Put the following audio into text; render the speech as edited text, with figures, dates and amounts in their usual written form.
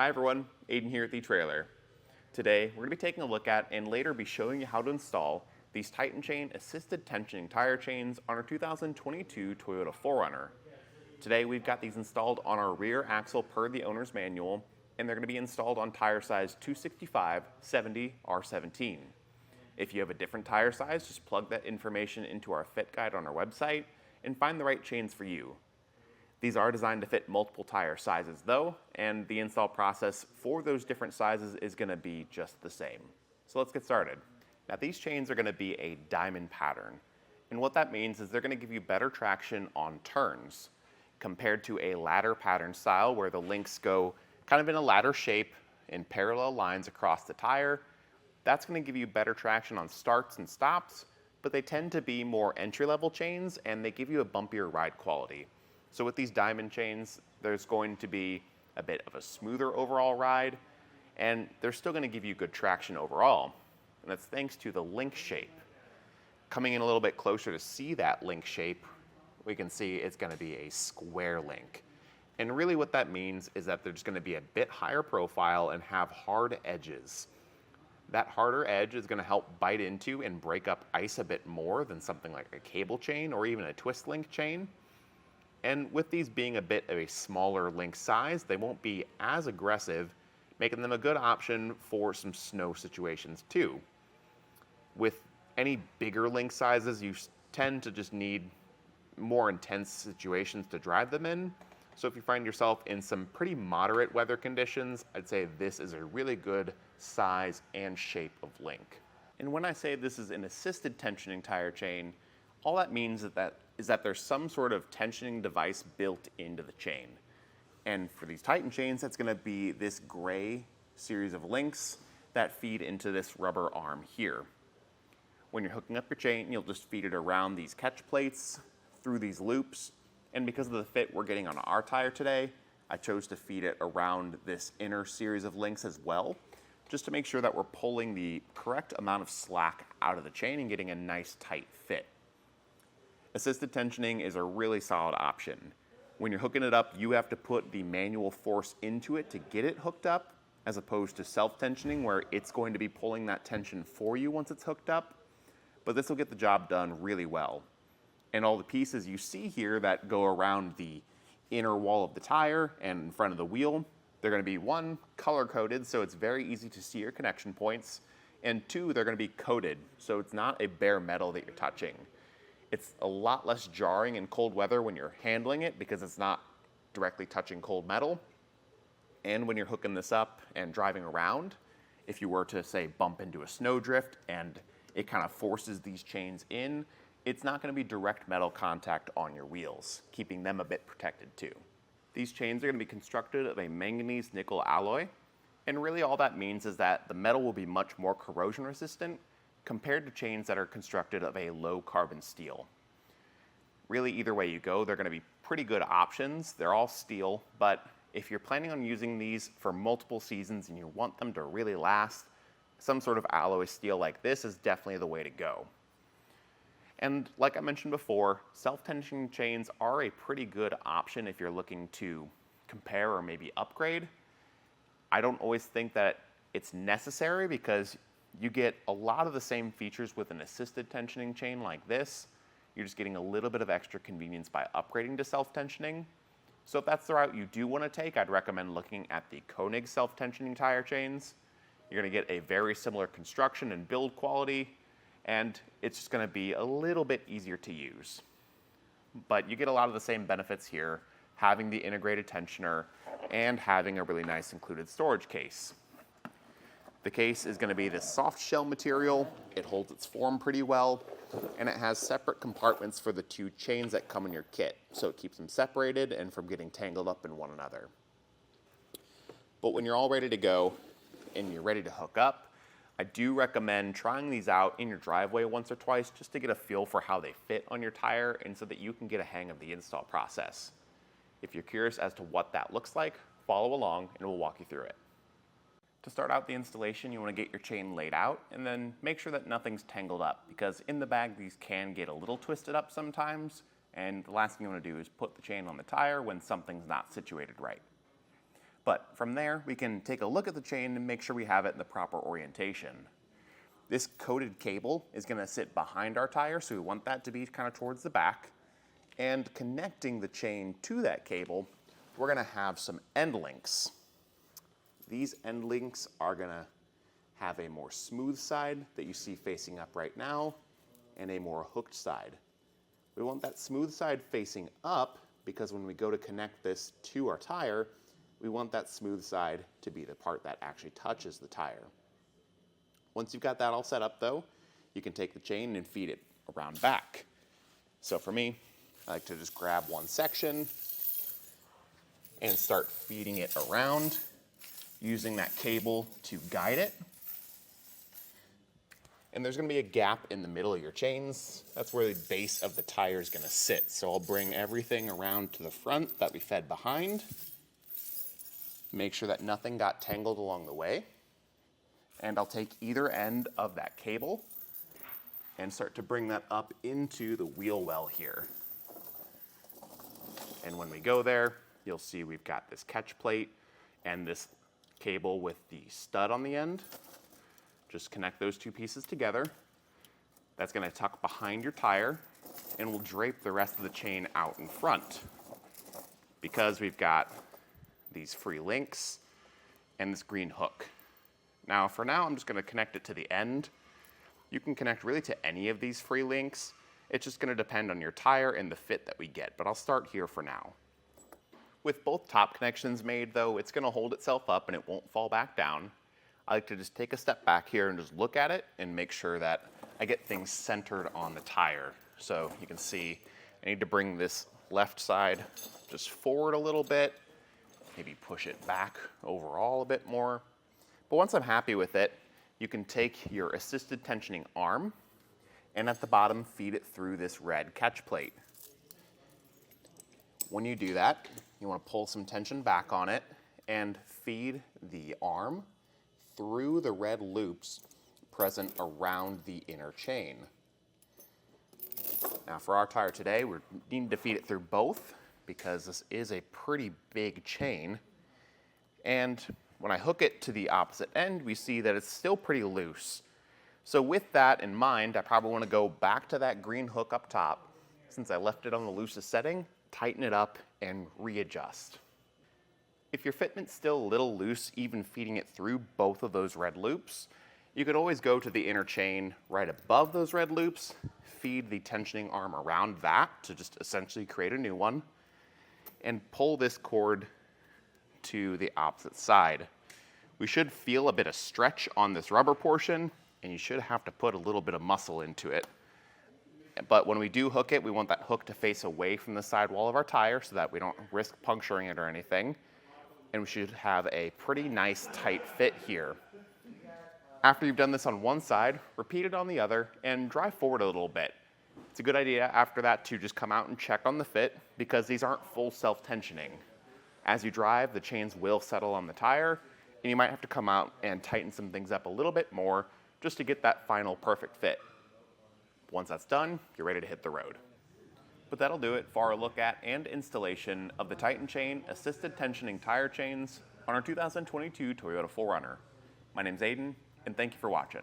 Hi everyone, Aiden here at the Trailer. Today we're going to be taking a look at and later be showing you how to install these Titan Chain assisted tensioning tire chains on our 2022 Toyota 4Runner. Today we've got these installed on our rear axle per the owner's manual, and they're going to be installed on tire size 265, 70, R17. If you have a different tire size, just plug that information into our fit guide on our website and find the right chains for you. These are designed to fit multiple tire sizes though, and the install process for those different sizes is going to be just the same. So let's get started. Now these chains are going to be a diamond pattern, and what that means is they're going to give you better traction on turns compared to a ladder pattern style where the links go kind of in a ladder shape in parallel lines across the tire. That's going to give you better traction on starts and stops, but they tend to be more entry-level chains and they give you a bumpier ride quality. So with these diamond chains, there's going to be a bit of a smoother overall ride, and they're still going to give you good traction overall. And that's thanks to the link shape. Coming in a little bit closer to see that link shape, we can see it's going to be a square link. And really what that means is that they're just going to be a bit higher profile and have hard edges. That harder edge is going to help bite into and break up ice a bit more than something like a cable chain or even a twist link chain. And with these being a bit of a smaller link size, they won't be as aggressive, making them a good option for some snow situations too. With any bigger link sizes, you tend to just need more intense situations to drive them in. So if you find yourself in some pretty moderate weather conditions, I'd say this is a really good size and shape of link. And when I say this is an assisted tensioning tire chain, all that means is that there's some sort of tensioning device built into the chain. And for these Titan chains, that's going to be this gray series of links that feed into this rubber arm here. When you're hooking up your chain, you'll just feed it around these catch plates through these loops. And because of the fit we're getting on our tire today, I chose to feed it around this inner series of links as well, just to make sure that we're pulling the correct amount of slack out of the chain and getting a nice tight fit. Assisted tensioning is a really solid option. When you're hooking it up, you have to put the manual force into it to get it hooked up, as opposed to self-tensioning where it's going to be pulling that tension for you once it's hooked up. But this will get the job done really well. And all the pieces you see here that go around the inner wall of the tire and in front of the wheel, they're going to be, one, color-coded, so it's very easy to see your connection points, and two, they're going to be coated, so it's not a bare metal that you're touching. It's a lot less jarring in cold weather when you're handling it because it's not directly touching cold metal. And when you're hooking this up and driving around, if you were to, say, bump into a snowdrift and it kind of forces these chains in, it's not going to be direct metal contact on your wheels, keeping them a bit protected too. These chains are going to be constructed of a manganese nickel alloy, and really all that means is that the metal will be much more corrosion resistant compared to chains that are constructed of a low carbon steel. Really, either way you go, they're going to be pretty good options. They're all steel, but if you're planning on using these for multiple seasons and you want them to really last, some sort of alloy steel like this is definitely the way to go. And like I mentioned before, self-tensioning chains are a pretty good option if you're looking to compare or maybe upgrade. I don't always think that it's necessary because you get a lot of the same features with an assisted tensioning chain like this. You're just getting a little bit of extra convenience by upgrading to self-tensioning. So if that's the route you do want to take, I'd recommend looking at the Koenig self-tensioning tire chains. You're going to get a very similar construction and build quality, and it's just going to be a little bit easier to use. But you get a lot of the same benefits here, having the integrated tensioner and having a really nice included storage case. The case is going to be this soft shell material. It holds its form pretty well, and it has separate compartments for the two chains that come in your kit, so it keeps them separated and from getting tangled up in one another. But when you're all ready to go and you're ready to hook up, I do recommend trying these out in your driveway once or twice just to get a feel for how they fit on your tire and so that you can get a hang of the install process. If you're curious as to what that looks like, follow along and we'll walk you through it. To start out the installation, you want to get your chain laid out and then make sure that nothing's tangled up, because in the bag these can get a little twisted up sometimes, and the last thing you want to do is put the chain on the tire when something's not situated right. But from there, we can take a look at the chain and make sure we have it in the proper orientation. This coated cable is going to sit behind our tire, so we want that to be kind of towards the back. And connecting the chain to that cable, we're going to have some end links. These end links are going to have a more smooth side that you see facing up right now and a more hooked side. We want that smooth side facing up because when we go to connect this to our tire, we want that smooth side to be the part that actually touches the tire. Once you've got that all set up though, you can take the chain and feed it around back. So for me, I like to just grab one section and start feeding it around, using that cable to guide it. And there's going to be a gap in the middle of your chains. That's where the base of the tire is going to sit. So I'll bring everything around to the front that we fed behind. Make sure that nothing got tangled along the way. And I'll take either end of that cable and start to bring that up into the wheel well here. And when we go there, you'll see we've got this catch plate and this cable with the stud on the end. Just connect those two pieces together. That's going to tuck behind your tire and we'll drape the rest of the chain out in front. Because we've got these free links and this green hook. Now for now, I'm just going to connect it to the end. You can connect really to any of these free links. It's just going to depend on your tire and the fit that we get, but I'll start here for now. With both top connections made though, it's going to hold itself up and it won't fall back down. I like to just take a step back here and just look at it and make sure that I get things centered on the tire. So you can see I need to bring this left side just forward a little bit, maybe push it back overall a bit more. But once I'm happy with it, you can take your assisted tensioning arm and at the bottom feed it through this red catch plate. When you do that, you want to pull some tension back on it and feed the arm through the red loops present around the inner chain. Now for our tire today, we're needing to feed it through both because this is a pretty big chain. And when I hook it to the opposite end, we see that it's still pretty loose. So with that in mind, I probably want to go back to that green hook up top. Since I left it on the loosest setting, tighten it up and readjust. If your fitment's still a little loose, even feeding it through both of those red loops, you could always go to the inner chain right above those red loops, feed the tensioning arm around that to just essentially create a new one, and pull this cord to the opposite side. We should feel a bit of stretch on this rubber portion, and you should have to put a little bit of muscle into it. But when we do hook it, we want that hook to face away from the sidewall of our tire so that we don't risk puncturing it or anything. And we should have a pretty nice tight fit here. After you've done this on one side, repeat it on the other and drive forward a little bit. It's a good idea after that to just come out and check on the fit because these aren't full self-tensioning. As you drive, the chains will settle on the tire and you might have to come out and tighten some things up a little bit more just to get that final perfect fit. Once that's done, you're ready to hit the road. But that'll do it for our look at and installation of the Titan Chain Assisted Tensioning Tire Chains on our 2022 Toyota 4Runner. My name's Aiden, and thank you for watching.